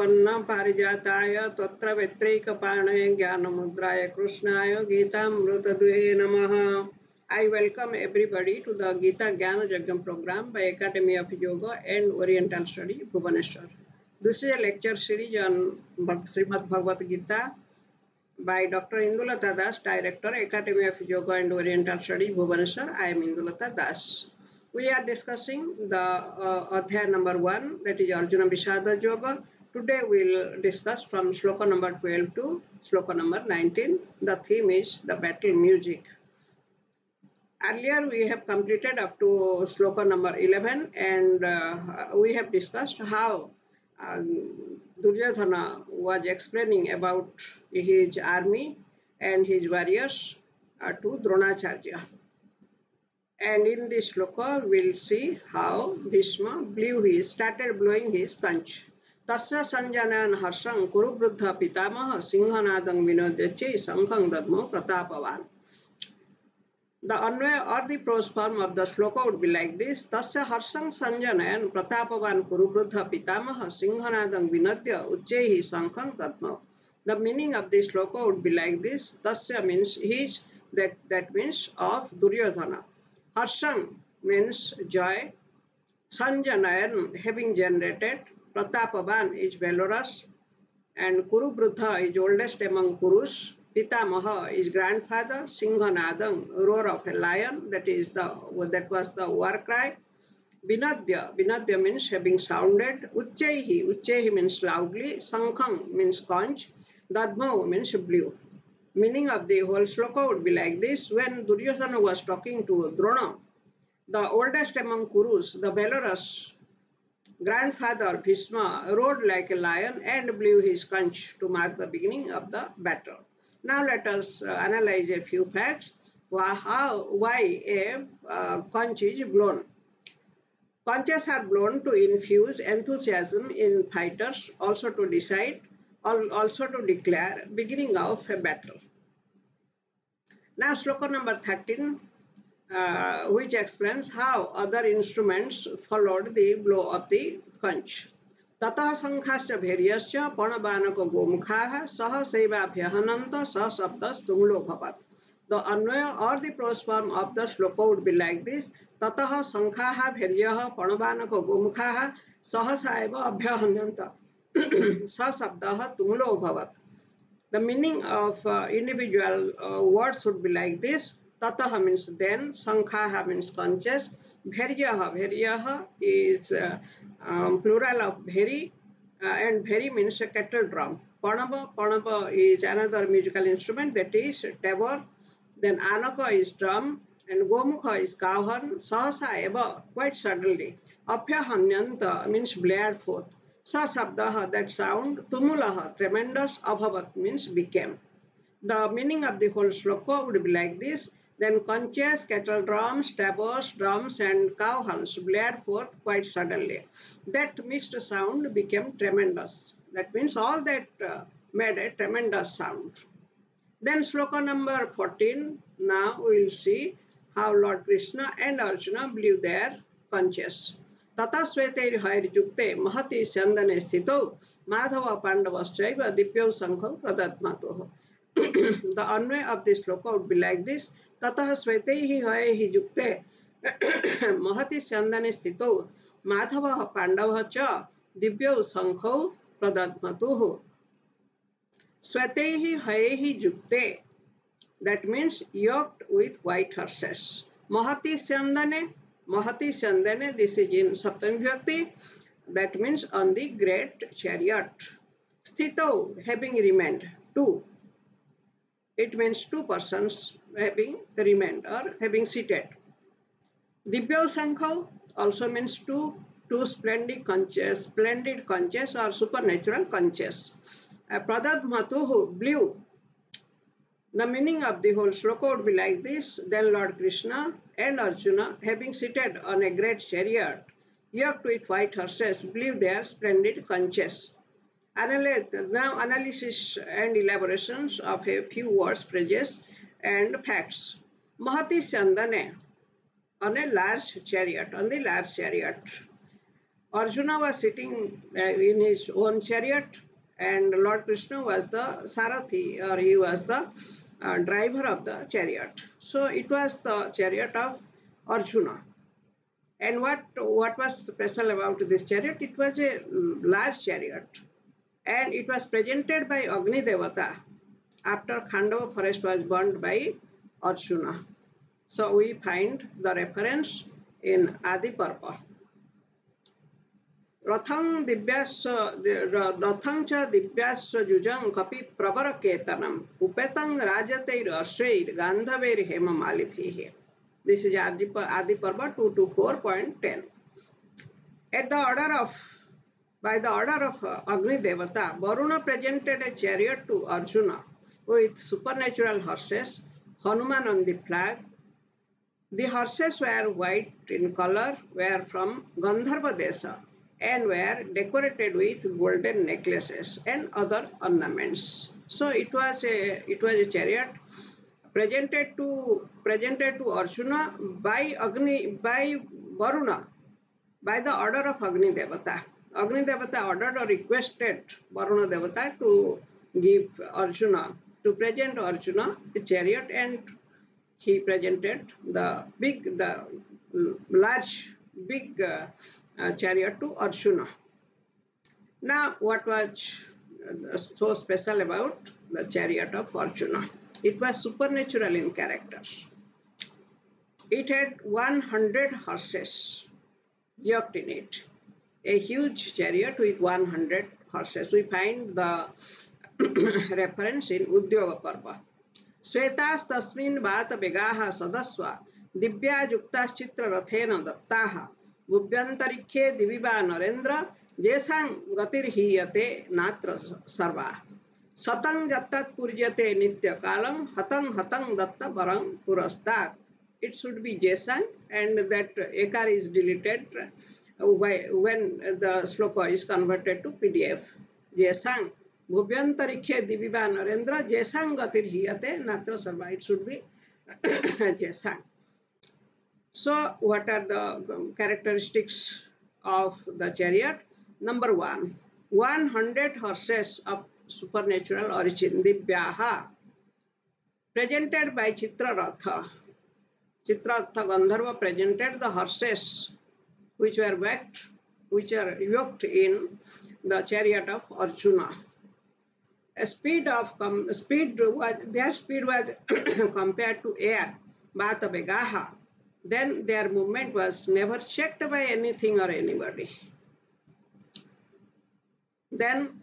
प्रपन्न पारिजाताय तत्र व्यत्रैकपाणये ज्ञानमुद्राय कृष्णाय गीतामृतद्वये नमः. I welcome everybody to the Gita Jnana Yajna program by Academy of Yoga and Oriental Study, Bhubaneswar. This is a lecture series on Srimad Bhagavad Gita by Dr. Indulata Das, Director, Academy of Yoga and Oriental Study, Bhubaneswar. I am Indulata Das. We are discussing the Adhyaya number 1, that is Arjuna Vishada Yoga. Today we will discuss from Sloka number 12 to Sloka number 19. The theme is the battle music. Earlier we have completed up to Sloka number 11 and we have discussed how Duryodhana was explaining about his army and his warriors to Dronacharya. And in this sloka, we'll see how Bhishma started blowing his conch. Tasya sanjanan harsang kurubrudha pitamaha singhanadang vinodyache sankhang dadmo pratapavan. The Anvaya or the prose form of the sloka would be like this. Tasya harsang sanjanayan pratapavan kurubrudha pitamaha singhanadang vinodya uchchehi sankhang dadmo. The meaning of this sloka would be like this. Tasya means his, that means of Duryodhana. Harsang means joy, Sanjanayan having generated, Pratapavan is valorous, and Kurubrudha is oldest among Kurus, Pitamaha is grandfather, Singhanadang, roar of a lion, that was the war cry. Vinadya means having sounded, Uchchehi means loudly, Sankhang means conch, Dadmo means blew. Meaning of the whole sloka would be like this. When Duryodhana was talking to Drona, the oldest among Kurus, the valorous grandfather Bhishma roared like a lion and blew his conch to mark the beginning of the battle. Now let us analyze a few facts. Why a conch is blown. Conches are blown to infuse enthusiasm in fighters, also to declare beginning of a battle. Now sloka number 13, which explains how other instruments followed the blow of the conch. Tatah sankhascha bharyascha panabanako gomukhaha saha sevabhyahananta sah sabdas tumulo bhavat. The Anvaya or the prose form of the sloka would be like this. Tatah sankhaha bharyaha panabanako gomukhaha sahasa eva abhyahananta. Sasabdaha tumulo bhavat. The meaning of individual words would be like this. Tataha means then, Sankhaha means conches, Bharyaha is plural of Bheri, and Bheri means a kettle drum. Panaba is another musical instrument, that is tabor. Then Anaka is drum, and Gomukha is cowhorn. Sahasa eva, quite suddenly. Abhyahanyanta means blared forth. Sa sabdaha, that sound, tumulaha, tremendous, abhavat means became. The meaning of the whole sloka would be like this. Then conches, kettle drums, tabors, drums and cowhorns blared forth quite suddenly. That mixed sound became tremendous. That means all that made a tremendous sound. Then sloka number 14, now we will see how Lord Krishna and Arjuna blew their conches. Tata Swetairyukte Mahati Sandane Sthito Madhava Pandavaschaiva Dipyo Sankham Pradatmatoho. The Anvaya of this sloka would be like this. Tata Swetaihi Yukte Mahati Sandane Sthito Madhava Pandavacha Dipyo Sankham Pradatmatoho. Swetaihi Haehi Yukte, that means yoked with white horses. Mahati Sandane, this is in Saptami Vibhakti, that means on the great chariot. Sthito, having remained, two. It means two persons having remained or having seated. Dibyo Sankho also means two splendid conches or supernatural conches. Pradad Matuhu, blew. The meaning of the whole sloka would be like this. Then Lord Krishna and Arjuna, having seated on a great chariot, yoked with white horses, blew their splendid conches. Now analysis and elaborations of a few words, phrases and facts. Mahati Sandane, on the large chariot. Arjuna was sitting in his own chariot, and Lord Krishna was the Sarathi, or he was the driver of the chariot. So it was the chariot of Arjuna. And what was special about this chariot? It was a large chariot, and it was presented by Agni Devata after Khandava forest was burned by Arjuna. So we find the reference in Adi Parva. रथं च दिव्याश्च जुजं कपि प्रवरकेतनम् उपेतं राजतैरश्वैर् गान्धवैर्हेममालिभिः. This is Adi Parva 224.10. At the order of By the order of Agni Devata, Varuna presented a chariot to Arjuna with supernatural horses, Hanuman on the flag. The horses were white in color, were from Gandharva Desa, and were decorated with golden necklaces and other ornaments. So it was a chariot presented to Arjuna by Varuna, by the order of Agni Devata. Agni Devata ordered or requested Varuna Devata to present Arjuna the chariot, and he presented the large chariot to Arjuna. Now, what was so special about the chariot of Arjuna? It was supernatural in character. It had 100 horses yoked in it. A huge chariot with 100 horses. We find the reference in Udyoga Parva. Svetas tasmin bhata begaha sadasva divya yuktas chitra rathena dattaha bhubyantarikhe diviva narendra jesang gatir hiyate natra sarva satang jattat purjate nitya kalam hatang datta barang purastat. It should be jesang, and that ekar is deleted when the sloka is converted to PDF. Jesang Bhubyantarikhe diviva narendra jesang gatir hiyate natra sarva. It should be jesang. So what are the characteristics of the chariot? Number 1, 100 horses of supernatural origin, Divyaha, presented by Chitraratha. Chitraratha Gandharva presented the horses which are yoked in the chariot of Arjuna. Their speed was compared to air, Bhata Begaha. Then their movement was never checked by anything or anybody. Then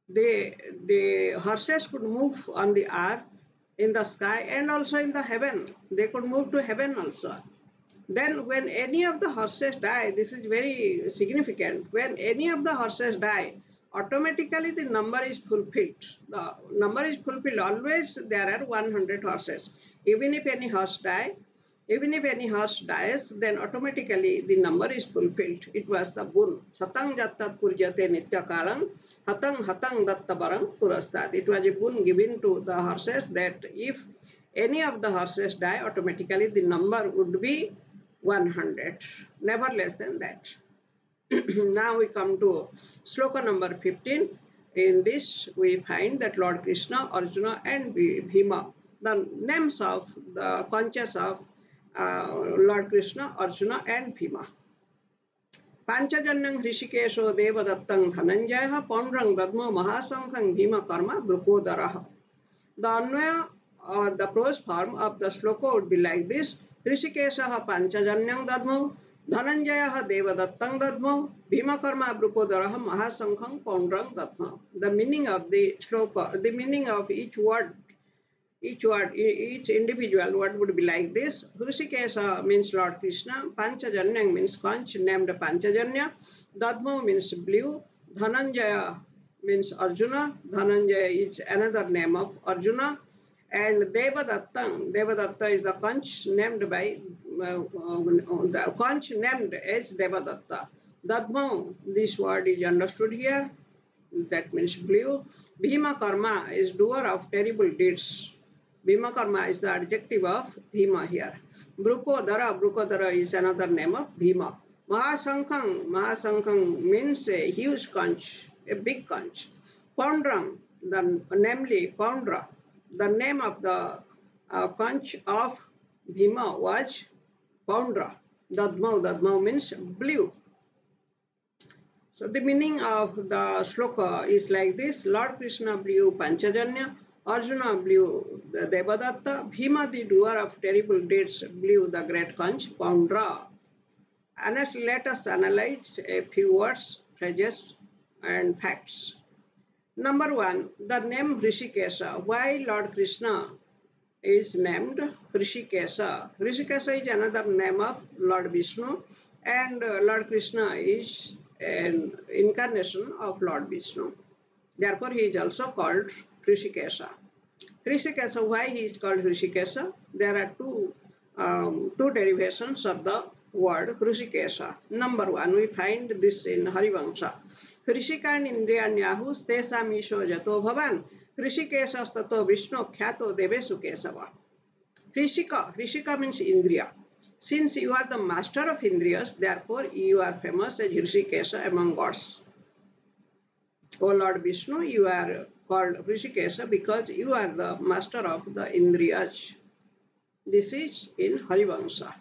the horses could move on the earth, in the sky, and also in the heaven. They could move to heaven also. Then when any of the horses die, this is very significant, when any of the horses die, automatically the number is fulfilled. The number is fulfilled. Always there are 100 horses. Even if any horse dies, then automatically the number is fulfilled. It was the boon. Satang jattat purjate nitya kalam, hatang datta barang purastat. It was a boon given to the horses that if any of the horses die, automatically the number would be 100, never less than that. Now we come to sloka number 15. In this we find that Lord Krishna, Arjuna and Bhima, the names of the conches of Lord Krishna, Arjuna and Bhima. Panchajanyang Hrishikesho Devadattang Dhananjaya Paundrang Dadmo Mahasankhang Bhima Karma Brukodaraha. The Anvaya or the prose form of the sloka would be like this. Hrishikesha Panchajanyang Dadmo Dhananjaya Devadattang Dadmo Bhima Karma Brukodaraha Mahasankhang Paundrang Dadmo. The meaning of the sloka, the meaning of each individual word would be like this. Hrishikesha means Lord Krishna, Panchajanyang means conch named Panchajanya, Dadmo means blue, Dhananjaya means Arjuna, Dhananjaya is another name of Arjuna, and Devadatta is the conch named as Devadatta. Dadmo, this word is understood here, that means blue. Bhima Karma is doer of terrible deeds. Bhima Karma is the adjective of Bhima here. Brukodara is another name of Bhima. Mahasankhang means a huge conch, a big conch. Poundram, namely Poundra, the name of the conch of Bhima was Poundra. Dadmau means blue. So the meaning of the sloka is like this: Lord Krishna blew Panchajanya, Arjuna blew the Devadatta, Bhima the doer of terrible deeds blew the great conch Poundra. And let us analyze a few words, phrases, and facts. Number one, the name Rishikesha. Why Lord Krishna is named Rishikesha? Rishikesha is another name of Lord Vishnu, and Lord Krishna is an incarnation of Lord Vishnu. Therefore, he is also called Rishikesha. Rishikesha, why he is called Rishikesha? There are two derivations of the word Rishikesha. Number one, we find this in Harivansha. Rishikan Indriyanyahu Stesam Isho Jato Bhavan Rishikesha Stato Vishnu Kyato Devesu Kesava. Rishika means Indriya. Since you are the master of Indriyas, therefore you are famous as Rishikesha among gods. O Lord Vishnu, you are called Rishikesha because you are the master of the Indriyas. This is in Harivansha.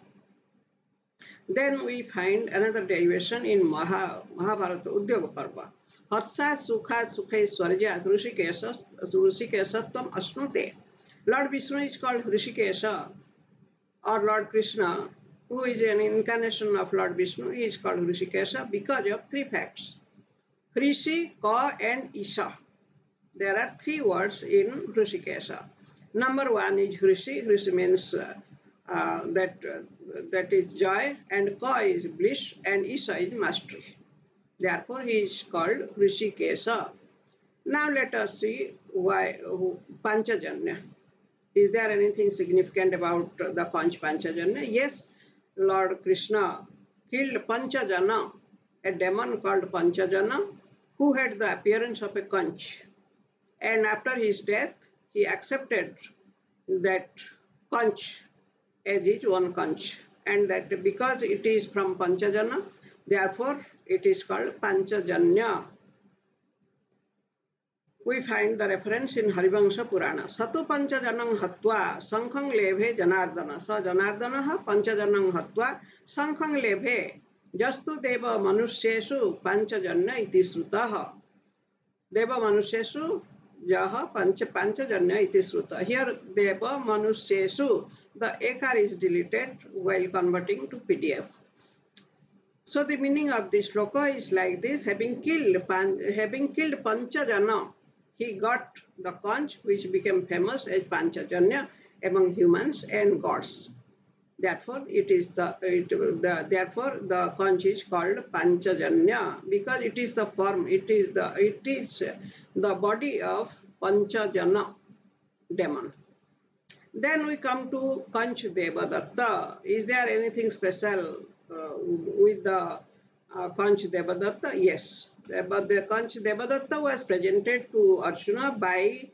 Then we find another derivation in Mahabharata Udyoga Parva. Harsat Sukhat Sukhe Swarjat Rishikeshatvam Asnute. Lord Vishnu is called Rishikesha, or Lord Krishna, who is an incarnation of Lord Vishnu. He is called Rishikesha because of three facts: Rishi, Ka, and Isha. There are three words in Rishikesha. Number one is Rishi. Rishi means that is joy, and Ka is bliss, and Isha is mastery. Therefore, he is called Rishikesha. Now let us see why Panchajanya. Is there anything significant about the conch Panchajanya? Yes, Lord Krishna killed Panchajana, a demon called Panchajana, who had the appearance of a conch. And after his death, he accepted that conch as his own conch. And that because it is from Panchajana, therefore it is called Panchajanya. We find the reference in Harivansha Purana. Satu Panchajanang Hatva Sankhang Lebhe Janardana. Sa Janardana Panchajanang Hatva Sankhang Lebhe Jastu Deva Manusheshu Panchajanya iti Srutaha. Deva Manusheshu Jaha Panchajanya iti Sruta. Here Deva Manusheshu, the ekar is deleted while converting to PDF. So the meaning of this sloka is like this: having killed Panchajana, he got the conch which became famous as Panchajanya among humans and gods. Therefore, therefore the conch is called Panchajanya because it is the form, it is the body of Panchajana demon. Then we come to Conch Devadatta. Is there anything special with the Conch Devadatta? Yes. But the Conch Devadatta was presented to Arjuna by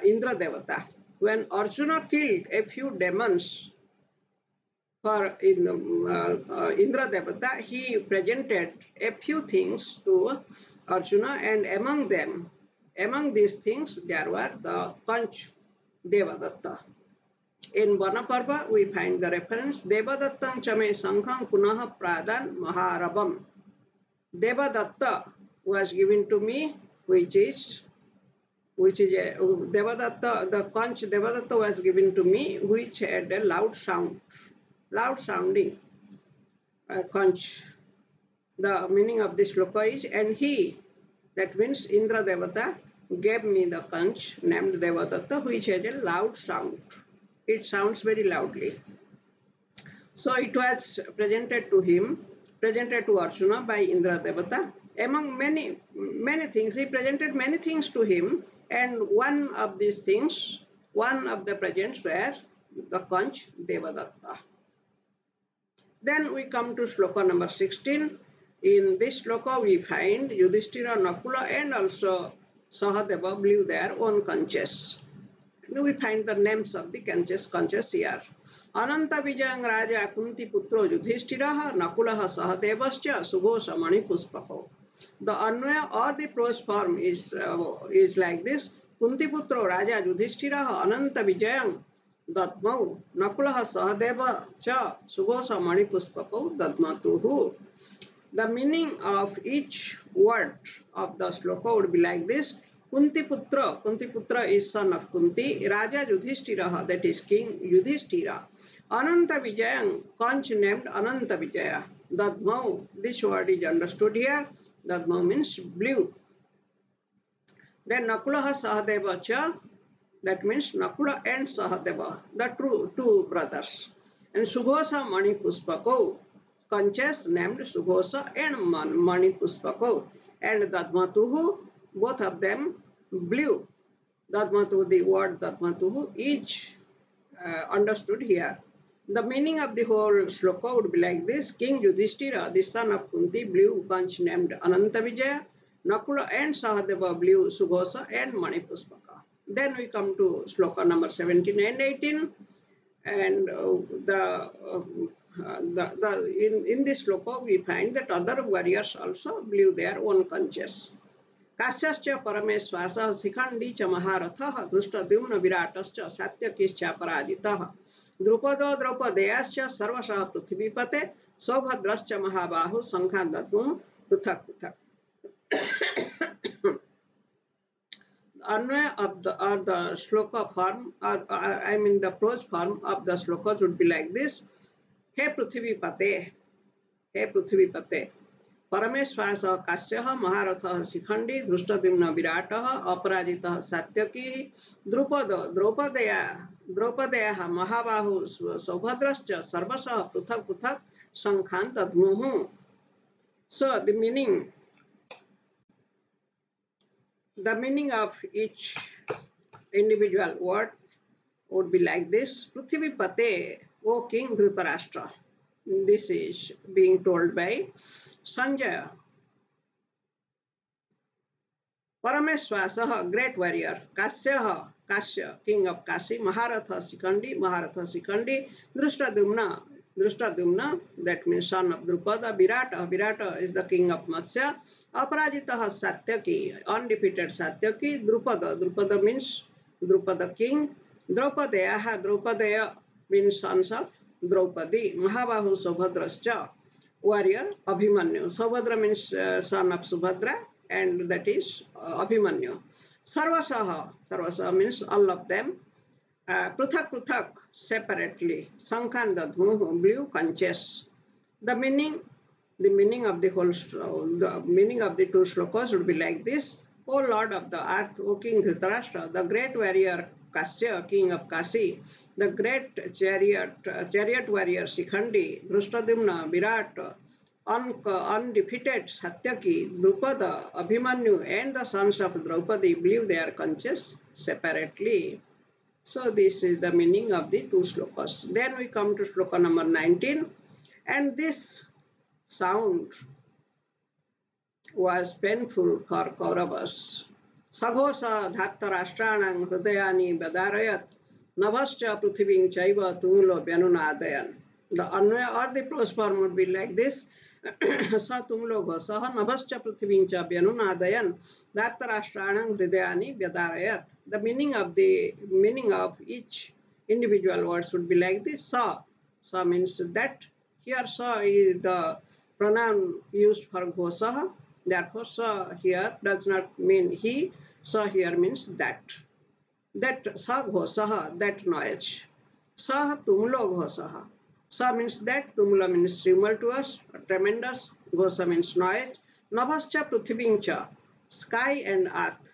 Indra Devata. When Arjuna killed a few demons for Indra Devata, he presented a few things to Arjuna, and among these things, there were the Conch Devadatta. In Vanaparva, we find the reference Devadattam Chame Sankham Punaha Pradan Maharabam. Devadatta was given to me, which is Devadatta, the conch Devadatta was given to me, which had a loud sounding conch. The meaning of this sloka is, and he, that means Indra Devata, gave me the conch named Devadatta, which had a loud sound. It sounds very loudly. So it was presented to Arjuna by Indra Devata. Among many things, he presented many things to him, and one of the presents were the conch Devadatta. Then we come to sloka number 16. In this sloka, we find Yudhishthira, Nakula, and also Sahadeva blew their own conches. we find the names of the conches here. Ananta Vijayang Raja Kunti Putro Yudhishthirah Nakulaha Sahadevascha Sughosha Mani Puspako. The Anvaya or the prose form is like this. Kunti Putro Raja Yudhishthirah Ananta Vijayang Dadmau Nakulaha Sahadeva Cha Sughosha Mani Puspako Dadmatuhu. The meaning of each word of the sloka would be like this. Kunti Putra is son of Kunti, Raja Yudhishthira, that is King Yudhishthira. Ananta Vijayang, conch named Ananta Vijaya. Dadmau, this word is understood here. Dadmau means blue. Then Nakulaha Sahadeva Cha, that means Nakula and Sahadeva, the two brothers. And Sughosha Mani Puspako, conches named Sughosha and Mani Puspako. And Dadmatuhu, both of them blue. Dadmatuhu, the word Dadmatuhu, each understood here. The meaning of the whole sloka would be like this. King Yudhishthira, the son of Kunti, blew conch named Ananta Vijaya. Nakula and Sahadeva blew Sughosha and Mani Puspaka. Then we come to sloka number 17 and 18. And in this sloka we find that other warriors also blew their own conches. Kasyascha Parameswasah Sikhandi cha Maharatha Drushtadhyumna Viratascha Satyakischa Parajitah Drupado Draupadeyascha Sarvasah Prithvipate Saubhadrascha Mahabahu Sankhadadmu Pruthak Pruthak. Anvaya of the sloka form, the prose form of the slokas would be like this. He Prithvipate, He Prithvipate. Parameswasah Kasyah Maharatha Sikhandi Drushtadhyumna Viratah Aparajitah Satyaki Draupadeya Mahabahu Saubhadrascha Sarvasah Pruthak Pruthak Sankhan Tadmuhu. So the meaning of each individual word would be like this. Prithvipate, O King Dhritarashtra. This is being told by Sanjaya. Parameswasah, great warrior. Kasya, king of Kasi. Maharatha Sikhandi. Drushtadhyumna, that means son of Drupada. Virata is the king of Matsya. Aparajitah Satyaki, undefeated Satyaki. Drupada means Drupada king. Draupadeya means sons of Draupadi. Mahabahu Saubhadrascha, warrior Abhimanyu. Saubhadra means son of Subhadra, and that is Abhimanyu. Sarvasaha means all of them. Pruthak, separately. Sankhan Dadmuhu, blew conches. The meaning of the meaning of the two slokas would be like this. O Lord of the earth, O King Dhritarashtra, the great warrior Kasya, king of Kasi, the great chariot warrior Sikhandi, Drushtadhyumna, Virat, undefeated Satyaki, Drupada, Abhimanyu, and the sons of Draupadi blew their conches separately. So this is the meaning of the two slokas. Then we come to sloka number 19, and this sound was painful for Kauravas. Saghosha dhattarashtanang hridayani badarayat navascha prithiving chaiva tumulo vyanunadayan. The anvaya or the prose form would be like this. Sa tumulo ghosaha navascha prithiving cha vyanunadayan dhattarashtanang hridayani badarayat. The meaning of each individual words would be like this. Sa means that. Here sa is the pronoun used for ghosaha. Therefore, sa here does not mean he. Sa here means that. That sa ghosaha, that noise. Sa tumulo ghosaha. Sa means that, tumula means tumultuous, tremendous, ghosa means noise. Navascha prithivingcha, sky and earth.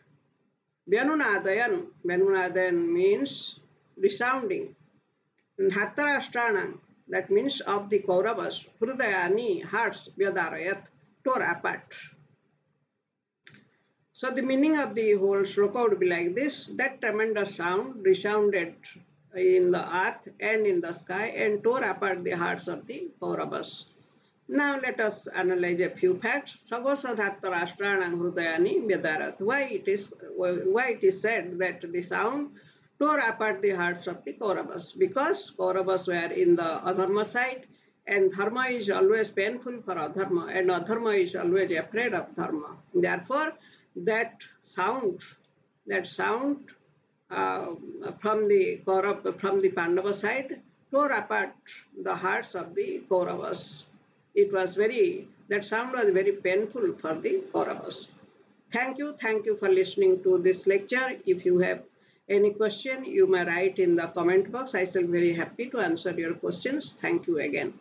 Vyanunadayan means resounding. Dhattarashtanam, that means of the Kauravas. Hridayani, hearts, vyadarayat, tore apart. So the meaning of the whole sloka would be like this. That tremendous sound resounded in the earth and in the sky and tore apart the hearts of the Kauravas. Now let us analyze a few facts. Saghosha dhattarashtanam hridayani vyadarat. Why it is said that the sound tore apart the hearts of the Kauravas, because Kauravas were in the Adharma side, and dharma is always painful for adharma, and adharma is always afraid of dharma. Therefore, that sound, that sound uh, from the Pandava side tore apart the hearts of the Kauravas. That sound was very painful for the Kauravas. Thank you for listening to this lecture. If you have any question, you may write in the comment box. I shall be very happy to answer your questions. Thank you again.